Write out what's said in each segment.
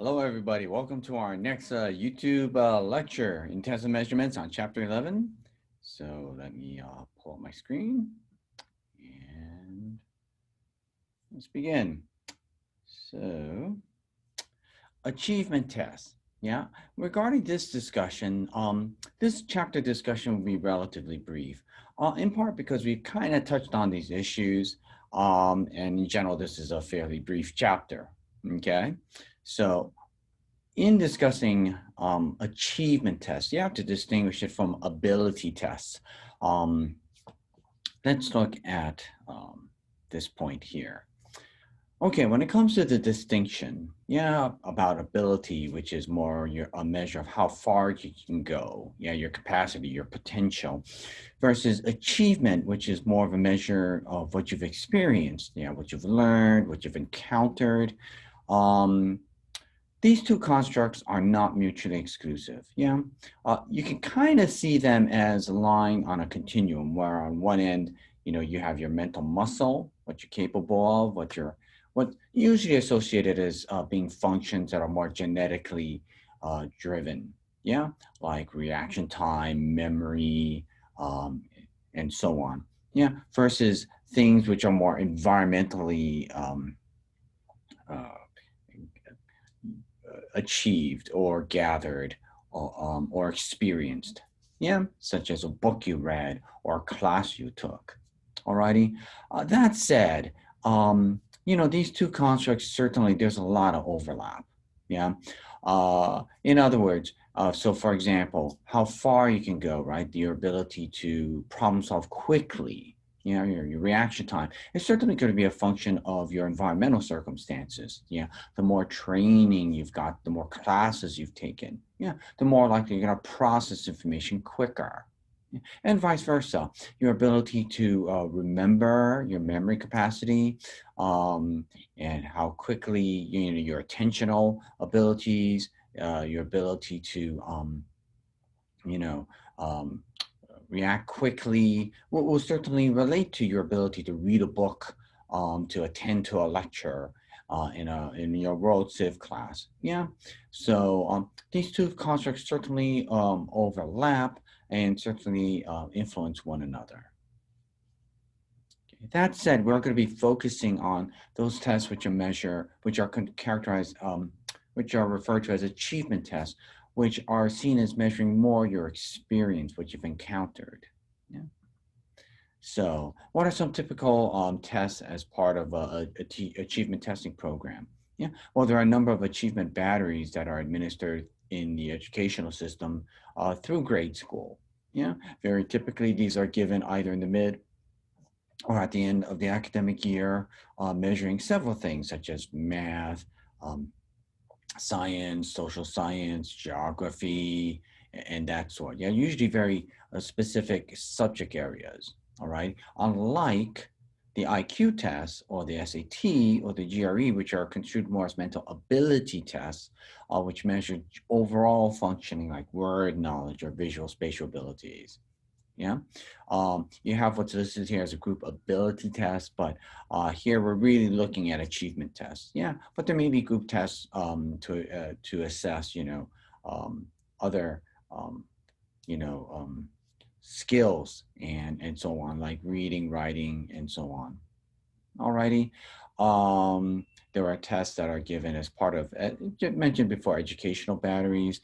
Hello, everybody. Welcome to our next YouTube lecture, Intensive Measurements on Chapter 11. So let me pull up my screen and let's begin. So, achievement tests. Yeah, regarding this discussion, this chapter discussion will be relatively brief, in part because we've kind of touched on these issues, and in general, this is a fairly brief chapter. Okay, so in discussing achievement tests, you have to distinguish it from ability tests. Um, let's look at this point here. Okay, when it comes to the distinction, yeah, about ability, which is more a measure of how far you can go, yeah, your capacity, your potential, versus achievement, which is more of a measure of what you've experienced, yeah, what you've learned, what you've encountered. Um, these two constructs are not mutually exclusive. Yeah, you can kind of see them as lying on a continuum, where on one end, you have your mental muscle, what you're capable of, what usually associated as being functions that are more genetically driven. Yeah, like reaction time, memory, um, and so on. Yeah, versus things which are more environmentally uh, achieved or gathered or experienced. Yeah, such as a book you read or a class you took. Alrighty. That said, these two constructs certainly there's a lot of overlap. Yeah. In other words, so for example, how far you can go, right? Your ability to problem solve quickly, your reaction time. It's certainly going to be a function of your environmental circumstances. Yeah, the more training you've got, the more classes you've taken, yeah, the more likely you're going to process information quicker. Yeah, and vice versa. Your ability to remember, your memory capacity, um, and how quickly, your attentional abilities, your ability to, you know, um, react quickly will certainly relate to your ability to read a book, to attend to a lecture in your World Civ class. Yeah, so these two constructs certainly overlap and certainly influence one another. Okay. That said, we're going to be focusing on those tests which are characterized, which are referred to as achievement tests, which are seen as measuring more your experience, what you've encountered. Yeah. So, what are some typical tests as part of a achievement testing program? Yeah, well, there are a number of achievement batteries that are administered in the educational system through grade school. Yeah, very typically, these are given either in the mid or at the end of the academic year, measuring several things such as math, um, science, social science, geography, and that sort. Yeah, usually very specific subject areas. All right. Unlike the IQ tests or the SAT or the GRE, which are construed more as mental ability tests, which measure overall functioning like word knowledge or visual spatial abilities. Yeah. You have what's listed here as a group ability test, but here we're really looking at achievement tests. Yeah, but there may be group tests to assess, um, other, um, you know, um, skills and so on, like reading, writing, and so on. Alrighty. There are tests that are given as part of, mentioned before, educational batteries.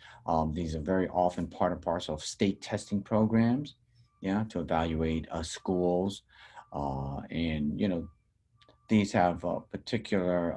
These are very often part and parcel of state testing programs, yeah, to evaluate schools. And, these have particular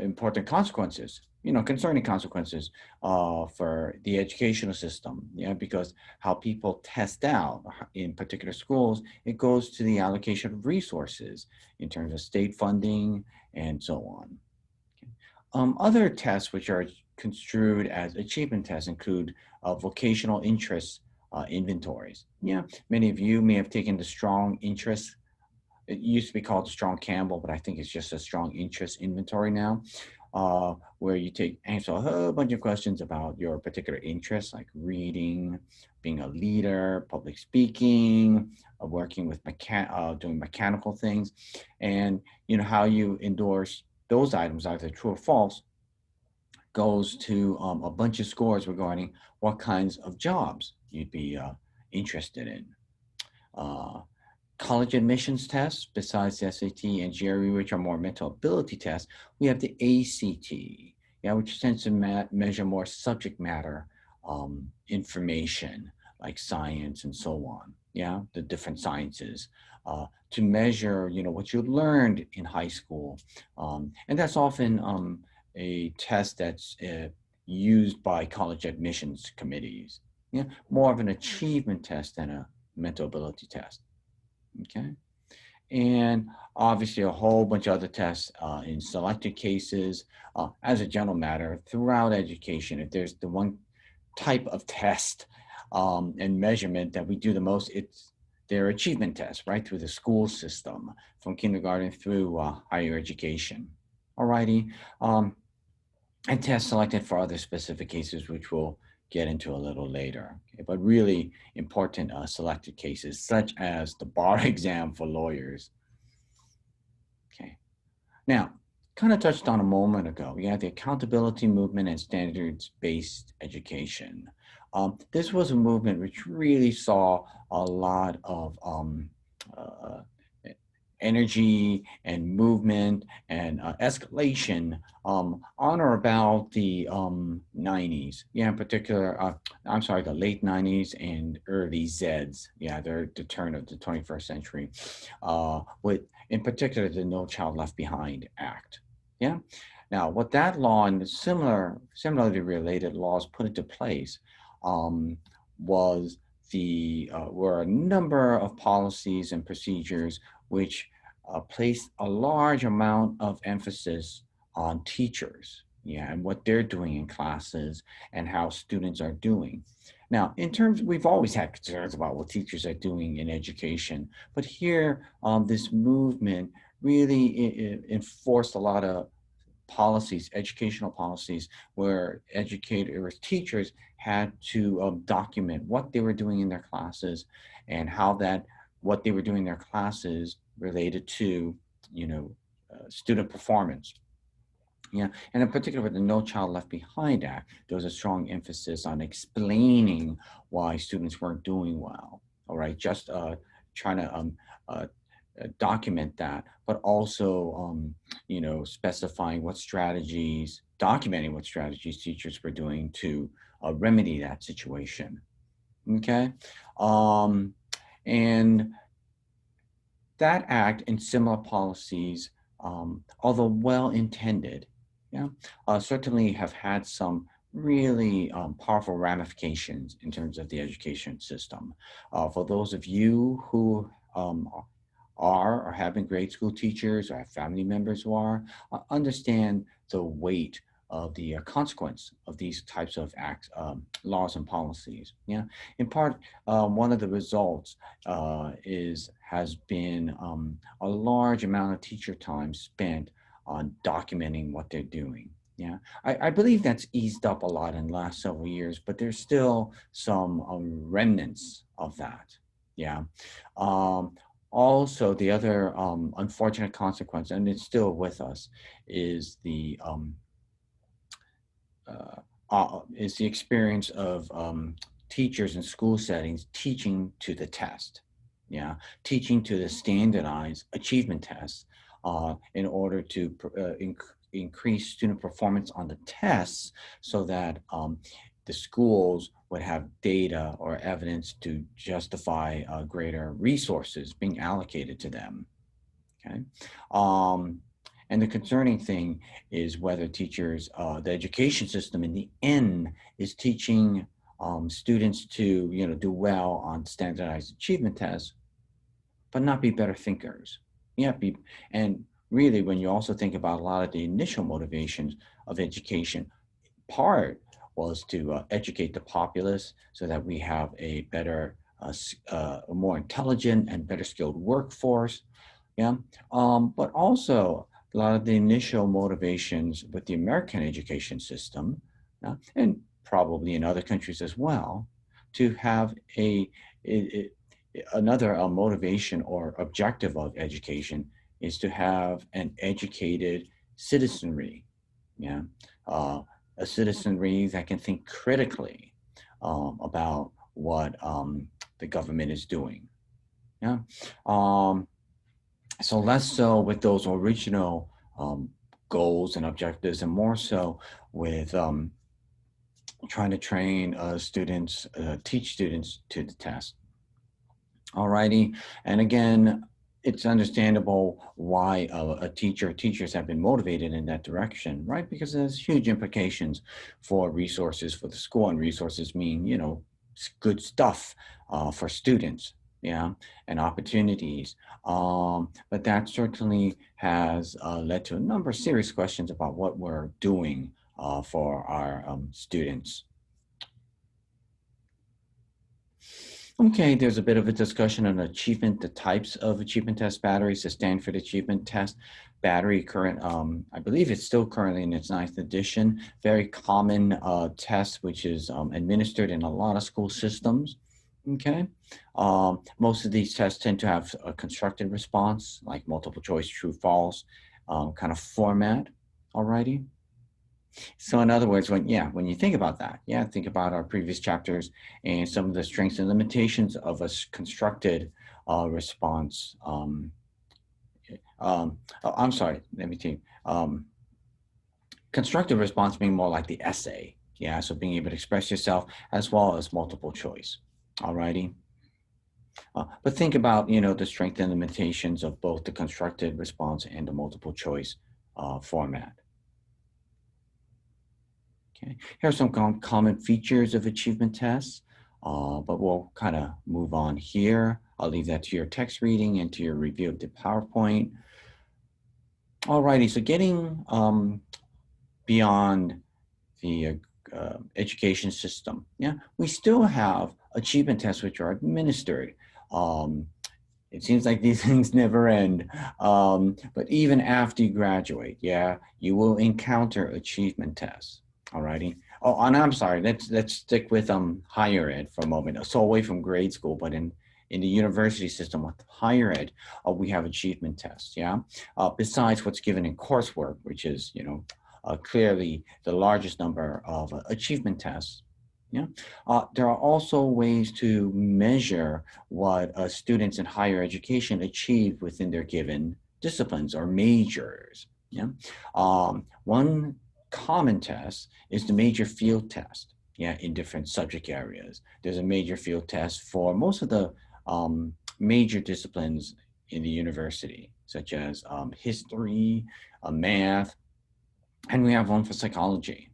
important consequences, concerning consequences for the educational system, yeah, because how people test out in particular schools, it goes to the allocation of resources in terms of state funding and so on. Other tests which are construed as achievement tests include vocational interest inventories. Yeah, many of you may have taken the strong interest. It used to be called Strong Campbell, but I think it's just a strong interest inventory now, where you answer a whole bunch of questions about your particular interests, like reading, being a leader, public speaking, working with doing mechanical things, and how you endorse. those items, either true or false, goes to a bunch of scores regarding what kinds of jobs you'd be interested in. Uh, College admissions tests, besides the SAT and GRE, which are more mental ability tests, we have the ACT, yeah, which tends to measure more subject matter information like science and so on. Yeah, the different sciences to measure, what you learned in high school, and that's often a test that's used by college admissions committees. Yeah, more of an achievement test than a mental ability test. Okay. And obviously, a whole bunch of other tests in selected cases. As a general matter, throughout education, if there's the one type of test and measurement that we do the most, it's their achievement tests, right, through the school system, from kindergarten through higher education. Alrighty. Um, and tests selected for other specific cases, which we'll get into a little later. Okay, but really important selected cases, such as the bar exam for lawyers. Okay. Now, kind of touched on a moment ago, we had the accountability movement and standards-based education. This was a movement which really saw a lot of uh, energy and movement and escalation on or about the 90s. Yeah, in particular, I'm sorry, the late 90s and early Zs. Yeah, they're the turn of the 21st century. With, in particular, the No Child Left Behind Act. Yeah. Now, what that law and similarly related laws put into place was were a number of policies and procedures which placed a large amount of emphasis on teachers, yeah, and what they're doing in classes and how students are doing. Now, in terms, we've always had concerns about what teachers are doing in education, but here, this movement really enforced a lot of policies, educational policies, where educators, teachers had to document what they were doing in their classes and how what they were doing in their classes related to, student performance. Yeah, and in particular with the No Child Left Behind Act, there was a strong emphasis on explaining why students weren't doing well. All right, just trying to uh, document that, but also, specifying what strategies, documenting what strategies teachers were doing to remedy that situation. Okay, um, and that act and similar policies, although well intended, yeah, certainly have had some really powerful ramifications in terms of the education system. For those of you who are or have been grade school teachers or have family members who are, understand the weight of the consequence of these types of acts, laws and policies. Yeah, in part, one of the results has been a large amount of teacher time spent on documenting what they're doing. Yeah, I believe that's eased up a lot in the last several years, but there's still some remnants of that. Yeah. Um, Also, the other unfortunate consequence, and it's still with us, is the experience of teachers in school settings teaching to the test. Yeah, teaching to the standardized achievement tests in order to increase student performance on the tests, so that the schools would have data or evidence to justify greater resources being allocated to them. Okay. Um, and the concerning thing is whether teachers, the education system in the end is teaching students to, do well on standardized achievement tests, but not be better thinkers. Yeah, and really, when you also think about a lot of the initial motivations of education, part was to educate the populace so that we have a better, a more intelligent and better skilled workforce. Yeah, but also a lot of the initial motivations with the American education system, and probably in other countries as well, to have a- another motivation or objective of education is to have an educated citizenry, yeah, a citizenry that can think critically about what the government is doing. Yeah. Um, so less so with those original goals and objectives, and more so with trying to train students, teach students to the test. Alrighty, and again, it's understandable why teachers have been motivated in that direction, right? Because there's huge implications for resources for the school, and resources mean, good stuff for students, yeah, and opportunities. But that certainly has led to a number of serious questions about what we're doing for our students. Okay, there's a bit of a discussion on achievement, the types of achievement test batteries, the Stanford Achievement Test battery current, I believe it's still currently in its ninth edition, very common test, which is administered in a lot of school systems. Okay, most of these tests tend to have a constructed response, like multiple choice, true, false kind of format. Alrighty. So in other words, when you think about that, think about our previous chapters and some of the strengths and limitations of a constructed response. I'm sorry, let me tell you. Constructive response being more like the essay. Yeah, so being able to express yourself as well as multiple choice. Alrighty. But think about, the strengths and limitations of both the constructed response and the multiple choice format. Okay, here are some common features of achievement tests, but we'll kind of move on here. I'll leave that to your text reading and to your review of the PowerPoint. Alrighty, so getting beyond the education system, we still have achievement tests which are administered. It seems like these things never end. But even after you graduate, you will encounter achievement tests. Alrighty. Oh, and I'm sorry. Let's stick with higher ed for a moment. So away from grade school, but in the university system with higher ed, we have achievement tests. Yeah. Besides what's given in coursework, which is clearly the largest number of achievement tests. Yeah. There are also ways to measure what students in higher education achieve within their given disciplines or majors. Yeah. One common test is the major field test. Yeah, in different subject areas. There's a major field test for most of the major disciplines in the university, such as history, math, and we have one for psychology.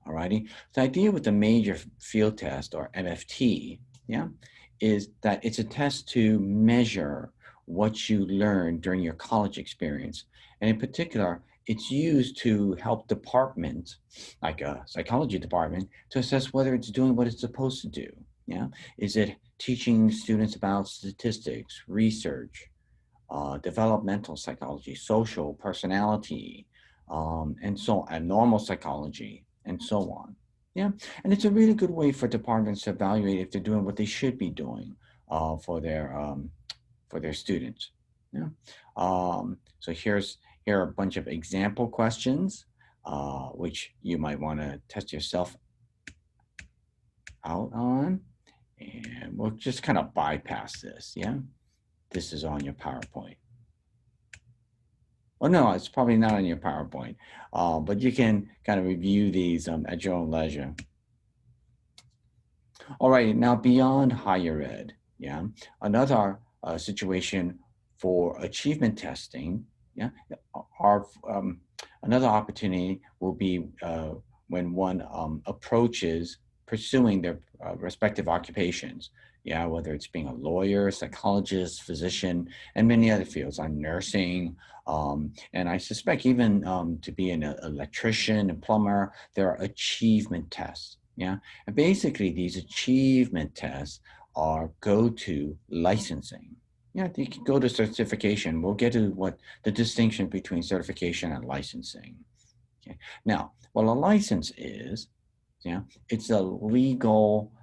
Alrighty. The idea with the major field test, or MFT, is that it's a test to measure what you learned during your college experience. And in particular, it's used to help departments, like a psychology department, to assess whether it's doing what it's supposed to do. Yeah. Is it teaching students about statistics, research, developmental psychology, social personality, and so on, normal psychology, and so on. Yeah, and it's a really good way for departments to evaluate if they're doing what they should be doing for their students. Yeah. So here are a bunch of example questions, which you might want to test yourself out on, and we'll just kind of bypass this. Yeah, this is on your PowerPoint. Oh, no, it's probably not on your PowerPoint, but you can kind of review these at your own leisure. All right, now beyond higher ed, another situation for achievement testing, another opportunity will be when one approaches pursuing their respective occupations. Yeah, whether it's being a lawyer, psychologist, physician, and many other fields on nursing. And I suspect even to be an electrician and plumber, there are achievement tests. Yeah, and basically these achievement tests are go-to licensing. Yeah, you can go to certification. We'll get to what the distinction between certification and licensing. Okay. Now, what a license is, it's a legal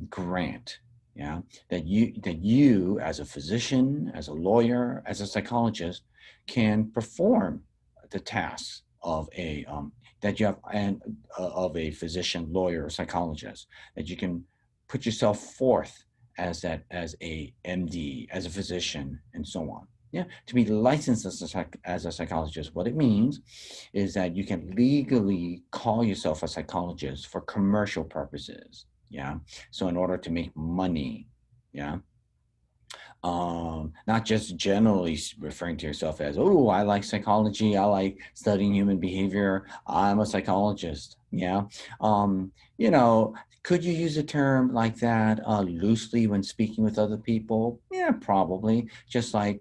grant, that you as a physician, as a lawyer, as a psychologist can perform the tasks of a that you have and of a physician, lawyer, or psychologist, that you can put yourself forth as as a MD, as a physician, and so on. Yeah, to be licensed as as a psychologist, what it means is that you can legally call yourself a psychologist for commercial purposes. Yeah, so in order to make money. Yeah, not just generally referring to yourself as, oh, I like psychology, I like studying human behavior, I'm a psychologist. Yeah. You know, could you use a term like that loosely when speaking with other people? Yeah, probably. Just like,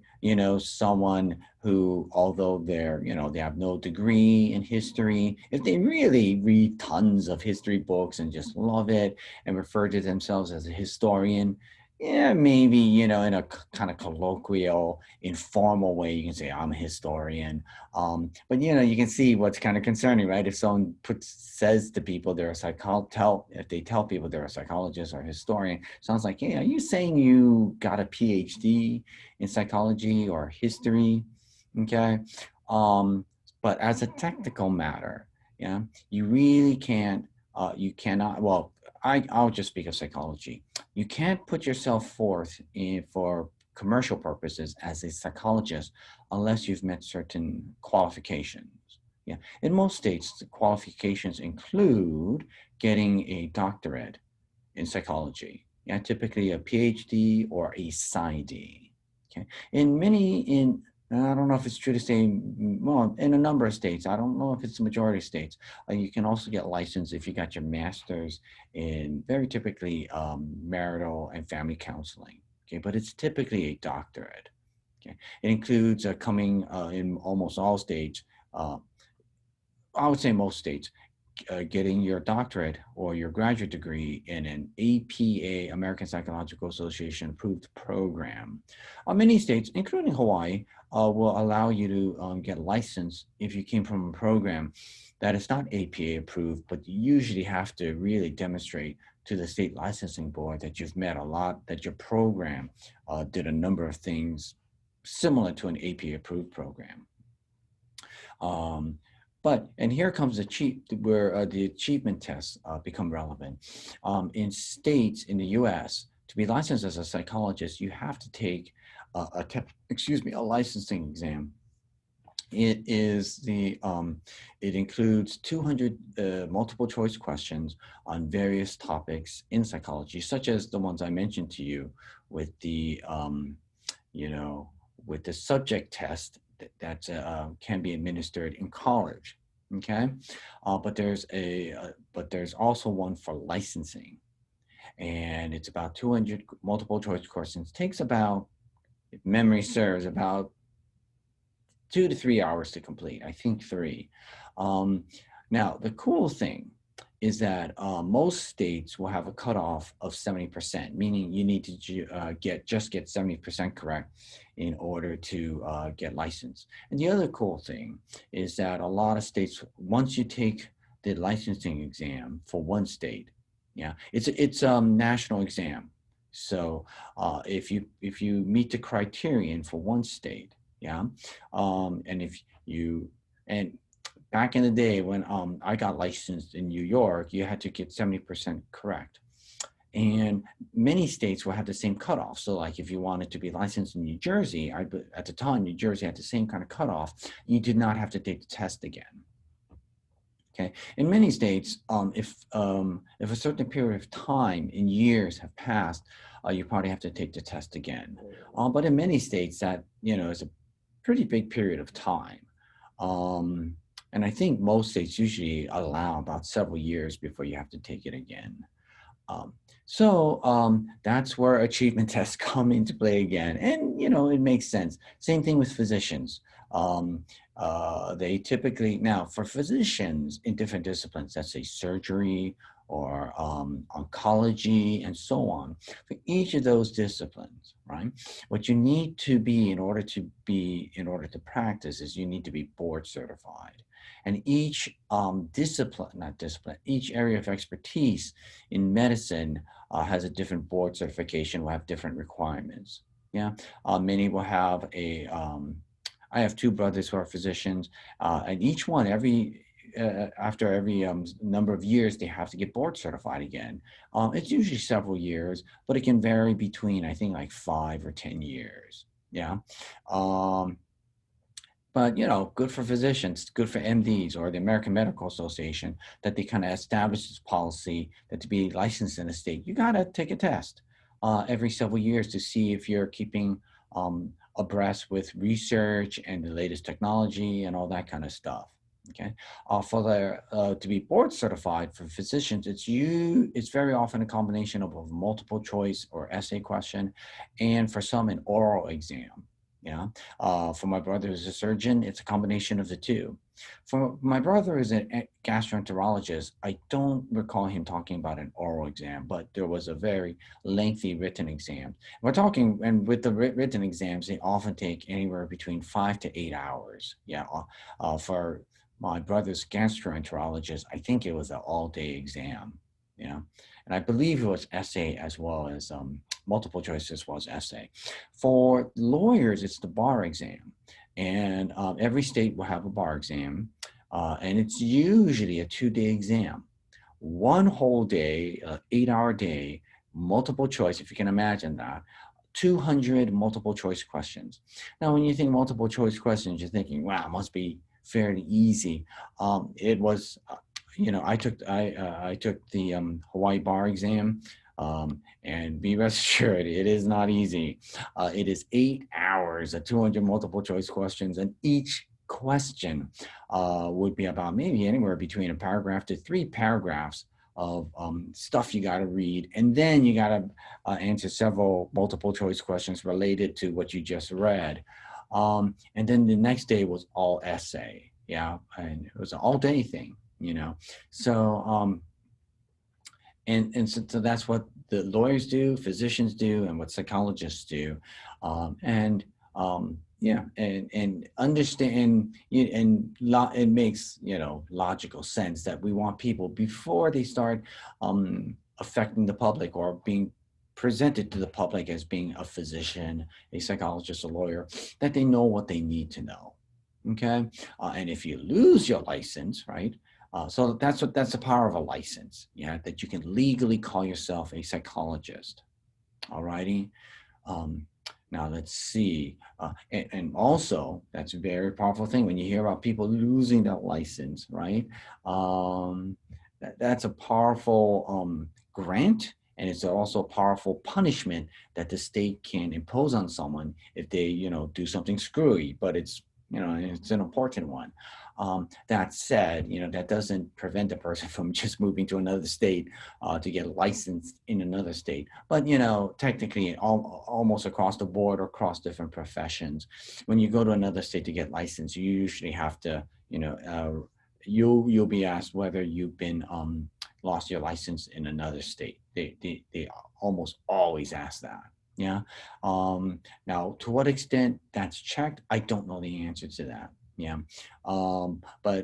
someone who, although they have no degree in history, if they really read tons of history books and just love it and refer to themselves as a historian, yeah, maybe, in a kind of colloquial, informal way, you can say, I'm a historian. But, you can see what's kind of concerning, right? If someone says to people they're a if they tell people they're a psychologist or a historian, sounds like, hey, are you saying you got a PhD in psychology or history? Okay. Um, but as a technical matter, yeah, you really can't, you cannot, well, I'll just speak of psychology. You can't put yourself forth for commercial purposes as a psychologist unless you've met certain qualifications. Yeah. In most states, the qualifications include getting a doctorate in psychology. Yeah, typically a PhD or a PsyD. Okay. I don't know if it's true to say, well, in a number of states, I don't know if it's the majority of states, you can also get licensed if you got your master's in very typically marital and family counseling. Okay, but it's typically a doctorate. Okay, it includes coming in almost all states. Uh, I would say most states, getting your doctorate or your graduate degree in an APA, American Psychological Association approved program. Many states, including Hawaii, will allow you to get licensed if you came from a program that is not APA approved, but you usually have to really demonstrate to the state licensing board that you've met a lot, that your program did a number of things similar to an APA approved program. Um, and here comes where the achievement tests become relevant. In states in the U.S., to be licensed as a psychologist, you have to take a licensing exam. It is it includes 200 multiple choice questions on various topics in psychology, such as the ones I mentioned to you with you know, with the subject test that can be administered in college. Okay, but there's also one for licensing, and it's about 200 multiple choice questions. Takes about, if memory serves, about 2 to 3 hours to complete. I think three. Um, Now, the cool thing is that most states will have a cutoff of 70%, meaning you need to get 70% correct in order to get licensed. And the other cool thing is that a lot of states, once you take the licensing exam for one state, yeah, it's a national exam. So if you meet the criterion for one state, yeah, and if you and back in the day when I got licensed in New York, you had to get 70% correct. And many states will have the same cutoff. So, like if you wanted to be licensed in New Jersey, at the time, New Jersey had the same kind of cutoff. You did not have to take the test again. Okay. In many states, if a certain period of time in years have passed, you probably have to take the test again. But in many states, that is a pretty big period of time. And I think most states usually allow about several years before you have to take it again. Um, that's where achievement tests come into play again. And, it makes sense. Same thing with physicians. Um, they typically, now for physicians in different disciplines, let's say surgery or oncology and so on, for each of those disciplines, right? What you need to be in order to practice is you need to be board certified. And each each area of expertise in medicine has a different board certification, will have different requirements. Yeah, many will have I have two brothers who are physicians, and each one after every number of years they have to get board certified again. It's usually several years, but it can vary between I think like 5 or 10 years. Yeah. Um, but good for physicians, good for MDs or the American Medical Association that they kind of establish this policy that to be licensed in a state, you got to take a test every several years to see if you're keeping abreast with research and the latest technology and all that kind of stuff. Okay, for the to be board certified for physicians, it's very often a combination of a multiple choice or essay question, and for some an oral exam. Yeah. For my brother who's a surgeon, it's a combination of the two. For my brother is a gastroenterologist, I don't recall him talking about an oral exam, but there was a very lengthy written exam. We're talking, and with the written exams, they often take anywhere between 5 to 8 hours. Yeah. For my brother's gastroenterologist, I think it was an all-day exam. Yeah. And I believe it was essay as well as multiple choice as well as essay. For lawyers, it's the bar exam. And every state will have a bar exam. And it's usually a 2-day exam. One whole day, 8-hour day, multiple choice, if you can imagine that. 200 multiple choice questions. Now, when you think multiple choice questions, you're thinking, wow, it must be fairly easy. It was, I took the Hawaii bar exam, and be rest assured, it is not easy. It is 8 hours of 200 multiple choice questions, and each question would be about maybe anywhere between a paragraph to 3 paragraphs of stuff you got to read, and then you got to answer several multiple choice questions related to what you just read. And then the next day was all essay. Yeah, and it was an all day thing. So so that's what the lawyers do, physicians do, and what psychologists do. And yeah, and understand it makes logical sense that we want people before they start affecting the public or being presented to the public as being a physician, a psychologist, a lawyer, that they know what they need to know. Okay, and if you lose your license, right? So that's the power of a license, yeah, that you can legally call yourself a psychologist. All righty. Um, Now let's see, and also that's a very powerful thing when you hear about people losing that license, right? That's a powerful grant, and it's also a powerful punishment that the state can impose on someone if they, do something screwy. But it's an important one. That said, that doesn't prevent a person from just moving to another state to get licensed in another state. But technically, almost across the board or across different professions, when you go to another state to get licensed, you usually have to, you'll be asked whether you've been lost your license in another state. They almost always ask that. Yeah. Now, to what extent that's checked, I don't know the answer to that. Yeah. But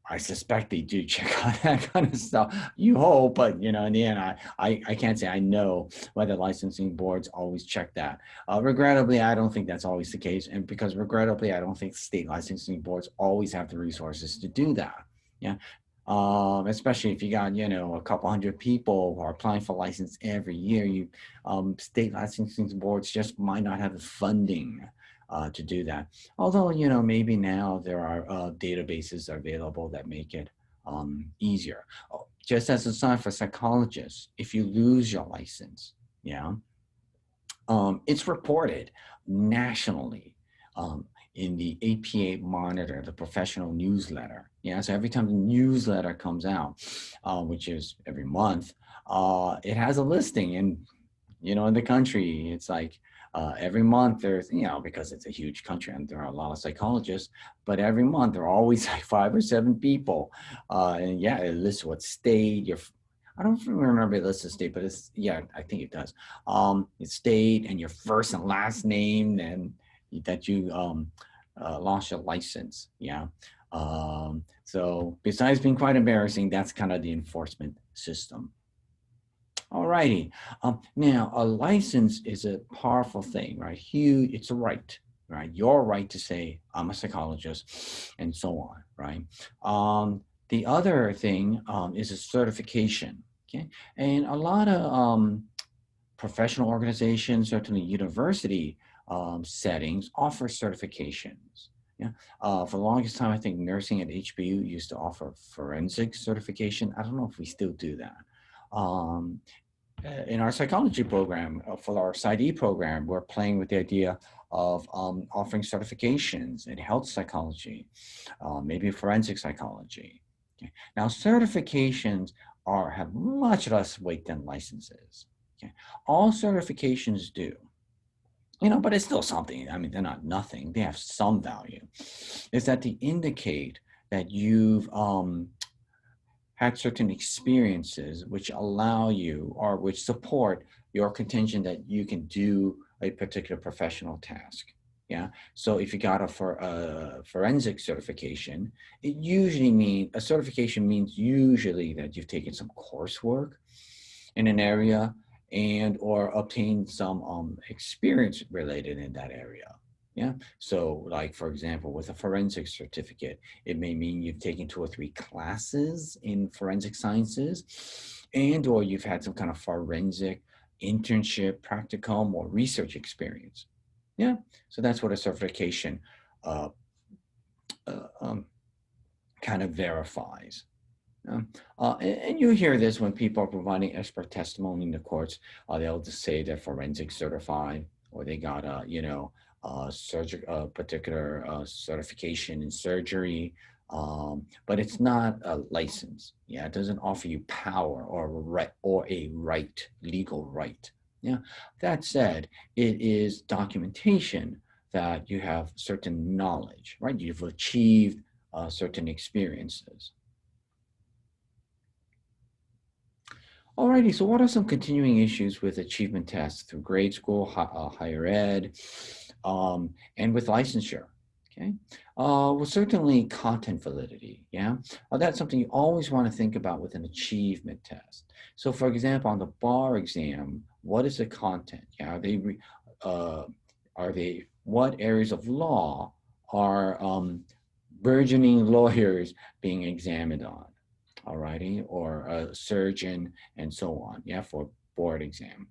I suspect they do check on that kind of stuff. You hope, but in the end, I can't say I know whether licensing boards always check that. Regrettably, I don't think that's always the case, and because regrettably, I don't think state licensing boards always have the resources to do that. Yeah. Especially if you got a couple hundred people who are applying for license every year, state licensing boards just might not have the funding to do that. Although, maybe now there are databases available that make it easier. Oh, just as a sign for psychologists, if you lose your license, yeah, it's reported nationally in the APA Monitor, the professional newsletter. Yeah, so every time the newsletter comes out, which is every month, it has a listing, and in the country, it's like every month there's, because it's a huge country and there are a lot of psychologists, but every month there are always like 5 or 7 people. And yeah, it lists what state I don't remember the list of state, but yeah, I think it does. It's state and your first and last name and that you lost your license. Yeah. So besides being quite embarrassing, that's kind of the enforcement system. All righty. Now, a license is a powerful thing, right? Huge. It's a right. right? Your right to say, I'm a psychologist, and so on, right? The other thing is a certification, okay? And a lot of professional organizations, certainly university settings, offer certifications. Yeah, for the longest time, I think nursing at HBU used to offer forensic certification. I don't know if we still do that. Um, in our psychology program, for our PsyD program, we're playing with the idea of offering certifications in health psychology, maybe forensic psychology. Okay. Now, certifications have much less weight than licenses. Okay. All certifications do, but it's still something. I mean, they're not nothing. They have some value. Is that they indicate that you've had certain experiences which allow you or which support your contention that you can do a particular professional task. Yeah. So if you got a forensic certification, it usually means a certification means usually that you've taken some coursework in an area and or obtained some experience related in that area. Yeah. So, like, for example, with a forensic certificate, it may mean you've taken 2 or 3 classes in forensic sciences and or you've had some kind of forensic internship, practicum, or research experience. Yeah. So that's what a certification uh, uh, um, kind of verifies. And you hear this when people are providing expert testimony in the courts. They'll just say they're forensic certified, or they got a particular certification in surgery, but it's not a license. Yeah, it doesn't offer you power or a right, legal right. Yeah. That said, it is documentation that you have certain knowledge, right? You've achieved certain experiences. Alrighty, so what are some continuing issues with achievement tests through grade school, higher ed, and with licensure? Okay, well, certainly content validity. Yeah, that's something you always want to think about with an achievement test. So, for example, on the bar exam, what is the content? Yeah, uh, are they what areas of law are burgeoning lawyers being examined on? Alrighty, or a surgeon, and so on. Yeah, for board exam.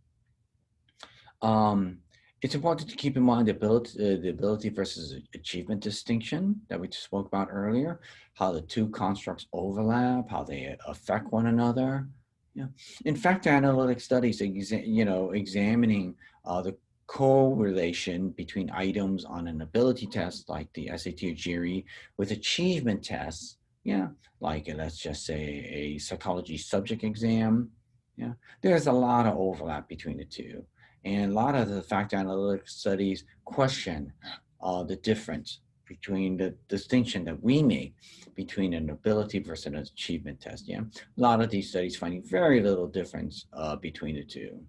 Um, it's important to keep in mind the ability versus achievement distinction that we spoke about earlier, how the two constructs overlap, how they affect one another. Yeah. In fact, analytic studies, examining the correlation between items on an ability test like the SAT or GRE with achievement tests. Yeah, like let's just say a psychology subject exam. Yeah, there's a lot of overlap between the two. And a lot of the factor analytic studies question the difference between the distinction that we make between an ability versus an achievement test. Yeah, a lot of these studies finding very little difference between the two.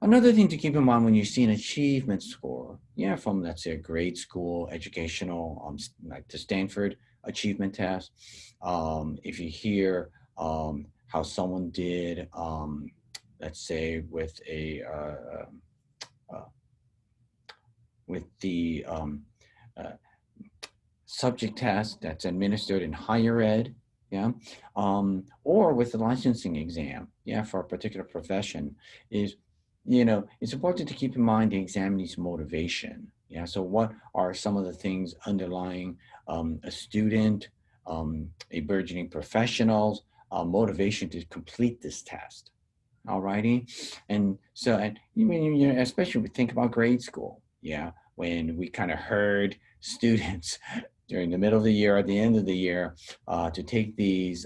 Another thing to keep in mind when you see an achievement score, yeah, from let's say a grade school educational, like the Stanford achievement test, if you hear how someone did, let's say uh, with the uh, subject test that's administered in higher ed, yeah, or with the licensing exam, yeah, for a particular profession, is, it's important to keep in mind the examinee's motivation. Yeah, so what are some of the things underlying a student, a burgeoning professional's motivation to complete this test? All righty. And so, and especially we think about grade school, yeah, when we kind of heard students during the middle of the year, at the end of the year, to take these,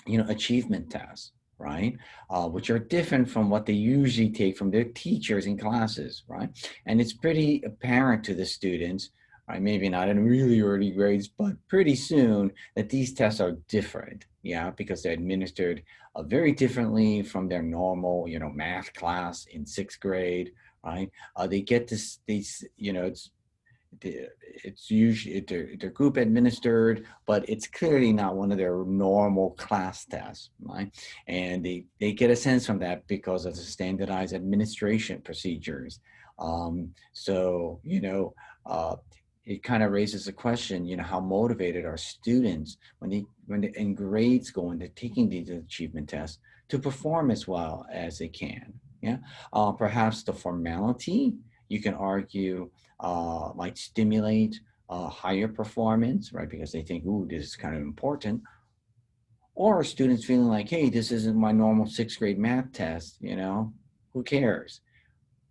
achievement tests, right? Which are different from what they usually take from their teachers in classes, right? And it's pretty apparent to the students, right? Maybe not in really early grades, but pretty soon that these tests are different, yeah, because they're administered very differently from their normal, math class in 6th grade, right? They get this, these, it's usually they're group administered, but it's clearly not one of their normal class tests, right? And they get a sense from that because of the standardized administration procedures So, uh, it kind of raises the question, how motivated are students when they in grades go into taking these achievement tests to perform as well as they can. Yeah, perhaps the formality, you can argue, might stimulate higher performance, right? Because they think, ooh, this is kind of important. Or students feeling like, hey, this isn't my normal sixth grade math test, who cares?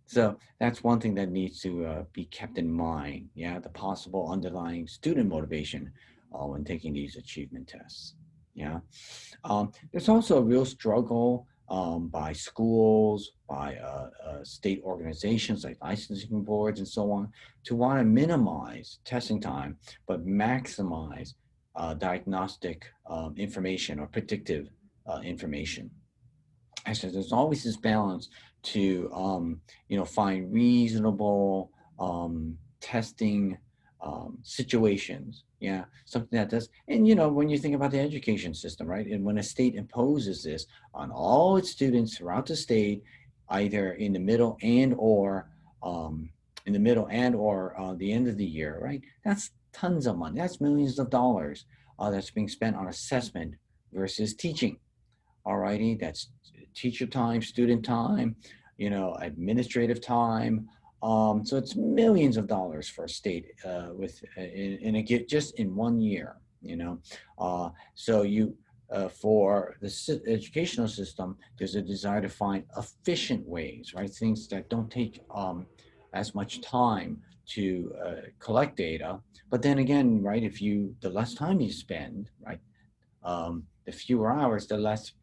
So that's one thing that needs to be kept in mind. Yeah, the possible underlying student motivation when taking these achievement tests. Yeah, there's also a real struggle by schools, by state organizations like licensing boards and so on, to want to minimize testing time, but maximize diagnostic information or predictive information. I said there's always this balance to find reasonable testing situations. Yeah, something that does. And when you think about the education system, right, and when a state imposes this on all its students throughout the state, either um, in the middle and or the end of the year, right? That's tons of money. That's millions of dollars that's being spent on assessment versus teaching. Alrighty, that's teacher time, student time, administrative time. So it's millions of dollars for a state with in a just in one year. So you for the educational system, there's a desire to find efficient ways, right? Things that don't take as much time to collect data. But then again, right, if the less time you spend, right, the fewer hours, the less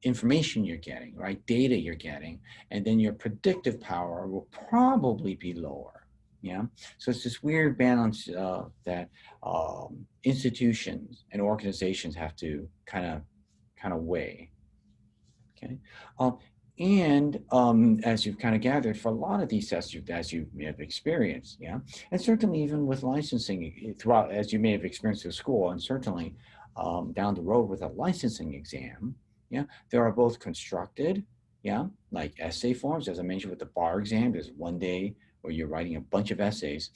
information you're getting, right? Data you're getting, and then your predictive power will probably be lower. Yeah. So it's this weird balance that institutions and organizations have to kind of weigh. Okay. Um, and as you've kind of gathered, for a lot of these tests, as you may have experienced, yeah, and certainly even with licensing throughout, as you may have experienced through school, and certainly down the road with a licensing exam, yeah, there are both constructed, yeah, like essay forms, as I mentioned with the bar exam. There's one day where you're writing a bunch of essays,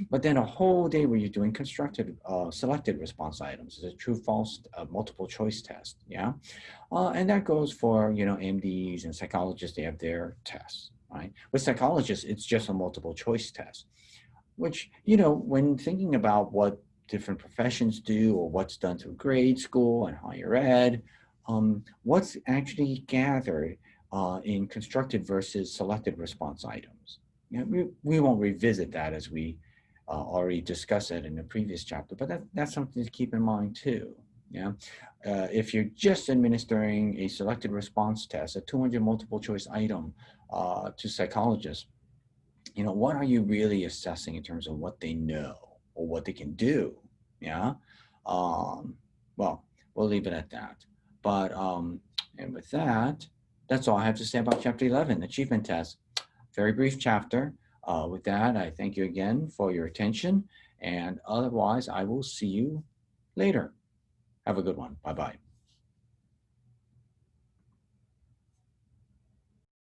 but then a whole day where you're doing constructed, selected response items. It's a true-false multiple choice test, yeah. And that goes for, MDs and psychologists, they have their tests, right? With psychologists, it's just a multiple choice test, which, when thinking about what different professions do or what's done through grade school and higher ed, what's actually gathered in constructed versus selected response items. We won't revisit that as we already discussed it in the previous chapter, but that's something to keep in mind too. Yeah, if you're just administering a selected response test, a 200 multiple choice item to psychologists, what are you really assessing in terms of what they know or what they can do? Yeah. Um, well, we'll leave it at that. But and with that, that's all I have to say about chapter 11, achievement test. Very brief chapter. With that, I thank you again for your attention. And otherwise, I will see you later. Have a good one. Bye bye.